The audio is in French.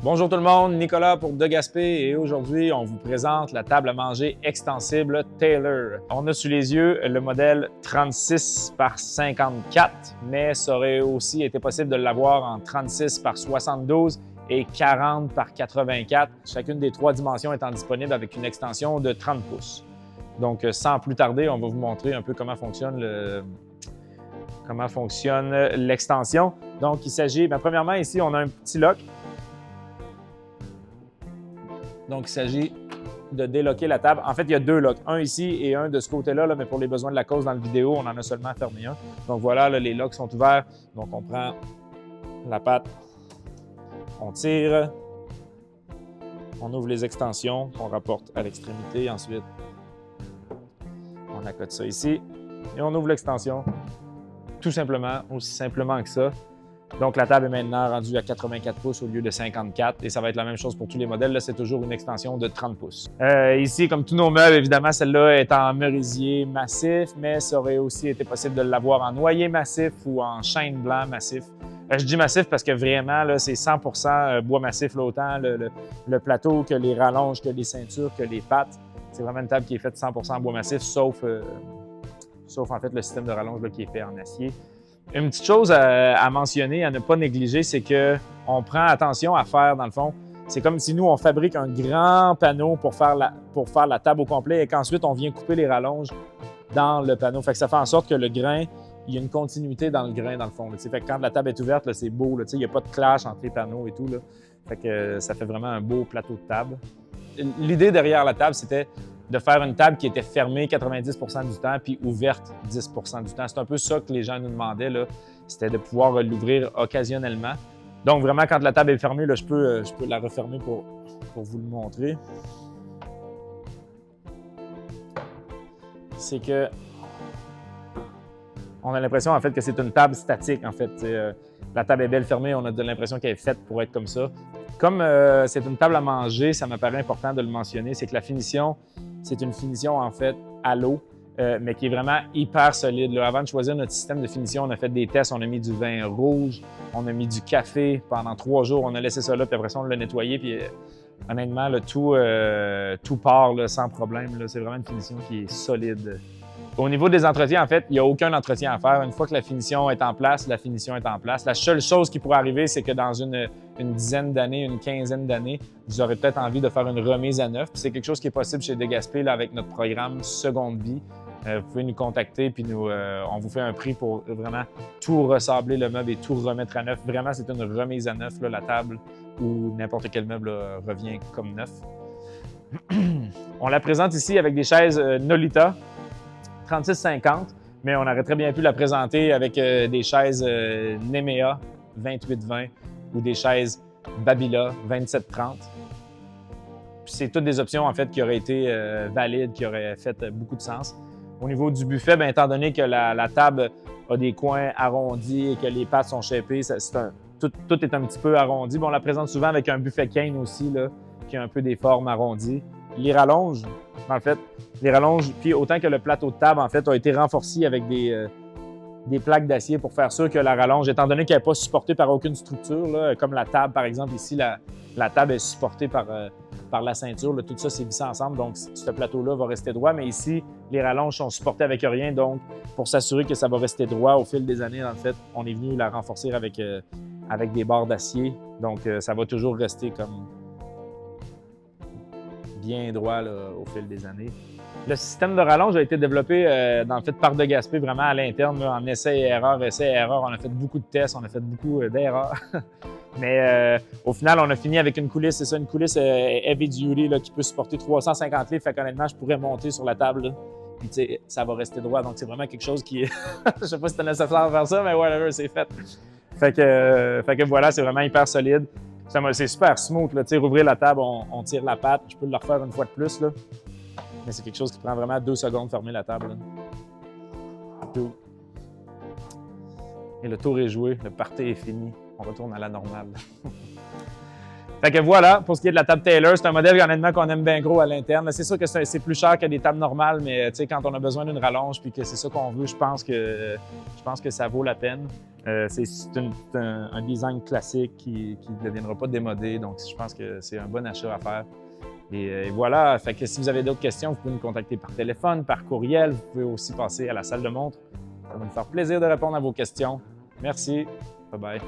Bonjour tout le monde, Nicolas pour De Gaspé et aujourd'hui on vous présente la table à manger extensible Taylor. On a sous les yeux le modèle 36 par 54, mais ça aurait aussi été possible de l'avoir en 36 par 72 et 40 par 84. Chacune des trois dimensions étant disponible avec une extension de 30 pouces. Donc sans plus tarder, on va vous montrer un peu comment fonctionne l'extension. Donc il s'agit, premièrement ici on a un petit lock. Donc, il s'agit de délocker la table. En fait, il y a deux locks, un ici et un de ce côté-là, mais pour les besoins de la cause dans la vidéo, on en a seulement fermé un. Donc voilà, là, les locks sont ouverts. Donc, on prend la patte, on tire, on ouvre les extensions qu'on rapporte à l'extrémité. Ensuite, on accote ça ici et on ouvre l'extension. Tout simplement, aussi simplement que ça. Donc, la table est maintenant rendue à 84 pouces au lieu de 54 et ça va être la même chose pour tous les modèles. Là, c'est toujours une extension de 30 pouces. Ici, comme tous nos meubles, évidemment, celle-là est en merisier massif, mais ça aurait aussi été possible de l'avoir en noyer massif ou en chêne blanc massif. Je dis massif parce que vraiment, là, c'est 100% bois massif, là, autant le plateau que les rallonges, que les ceintures, que les pattes. C'est vraiment une table qui est faite 100% bois massif, sauf en fait le système de rallonge là, qui est fait en acier. Une petite chose à mentionner, à ne pas négliger, c'est qu'on prend attention à faire, dans le fond, c'est comme si nous, on fabrique un grand panneau pour faire la table au complet et qu'ensuite, on vient couper les rallonges dans le panneau. Fait que ça fait en sorte que le grain, il y a une continuité dans le grain, dans le fond. Là. Fait que quand la table est ouverte, c'est beau. Il n'y a pas de clash entre les panneaux et tout. Là. Fait que ça fait vraiment un beau plateau de table. L'idée derrière la table, c'était de faire une table qui était fermée 90% du temps puis ouverte 10% du temps. C'est un peu ça que les gens nous demandaient, là. C'était de pouvoir l'ouvrir occasionnellement. Donc vraiment, quand la table est fermée, là, je peux la refermer pour vous le montrer. C'est que on a l'impression en fait que c'est une table statique. En fait, la table est belle fermée, on a de l'impression qu'elle est faite pour être comme ça. Comme c'est une table à manger, ça me paraît important de le mentionner, c'est que la finition, c'est une finition en fait à l'eau, mais qui est vraiment hyper solide. Là. Avant de choisir notre système de finition, on a fait des tests, on a mis du vin rouge, on a mis du café pendant 3 jours, on a laissé ça là, puis après ça, on l'a nettoyé, puis honnêtement, là, tout part là, sans problème. C'est vraiment une finition qui est solide. Au niveau des entretiens, en fait, il n'y a aucun entretien à faire. Une fois que la finition est en place, la finition est en place. La seule chose qui pourrait arriver, c'est que dans une dizaine d'années, une quinzaine d'années, vous aurez peut-être envie de faire une remise à neuf. C'est quelque chose qui est possible chez De Gaspé là, avec notre programme Seconde Vie. Vous pouvez nous contacter, puis on vous fait un prix pour vraiment tout ressabler le meuble et tout remettre à neuf. Vraiment, c'est une remise à neuf, là, la table ou n'importe quel meuble là, revient comme neuf. On la présente ici avec des chaises Nolita. 36,50, mais on aurait très bien pu la présenter avec des chaises Nemea 28,20 ou des chaises Babila 27,30. C'est toutes des options en fait qui auraient été valides, qui auraient fait beaucoup de sens. Au niveau du buffet, étant donné que la table a des coins arrondis et que les pattes sont shapées, tout est un petit peu arrondi. On la présente souvent avec un buffet cane aussi, là, qui a un peu des formes arrondies. Les rallonges, en fait, puis autant que le plateau de table, en fait, a été renforcé avec des plaques d'acier pour faire sûr que la rallonge, étant donné qu'elle n'est pas supportée par aucune structure, là, comme la table, par exemple, ici, la table est supportée par la ceinture, là, tout ça, c'est vissé ensemble, donc ce plateau-là va rester droit, mais ici, les rallonges sont supportées avec rien, donc pour s'assurer que ça va rester droit au fil des années, en fait, on est venu la renforcer avec des barres d'acier, donc ça va toujours rester comme bien droit là, au fil des années. Le système de rallonge a été développé dans le fait par De Gaspé vraiment à l'interne, en essai et erreur. On a fait beaucoup de tests, on a fait beaucoup d'erreurs. Mais au final, on a fini avec une coulisse. C'est ça, une coulisse heavy duty là, qui peut supporter 350 livres. Fait qu'honnêtement, je pourrais monter sur la table. Là, puis tu sais, ça va rester droit. Donc c'est vraiment quelque chose qui est... Je sais pas si c'était nécessaire de faire ça, mais whatever, c'est fait. Fait que voilà, c'est vraiment hyper solide. C'est super smooth, là. Rouvrir la table, on tire la patte. Je peux le refaire une fois de plus, là. Mais c'est quelque chose qui prend vraiment 2 secondes de fermer la table. Là. Tout. Et le tour est joué, le party est fini. On retourne à la normale. Fait que voilà, pour ce qui est de la table Taylor, c'est un modèle honnêtement qu'on aime bien gros à l'interne. C'est sûr que c'est plus cher que des tables normales, mais quand on a besoin d'une rallonge puis que c'est ça qu'on veut, je pense que ça vaut la peine. C'est un design classique qui ne deviendra pas démodé, donc je pense que c'est un bon achat à faire. Et voilà, fait que si vous avez d'autres questions, vous pouvez nous contacter par téléphone, par courriel. Vous pouvez aussi passer à la salle de montre. Ça va nous faire plaisir de répondre à vos questions. Merci. Bye bye.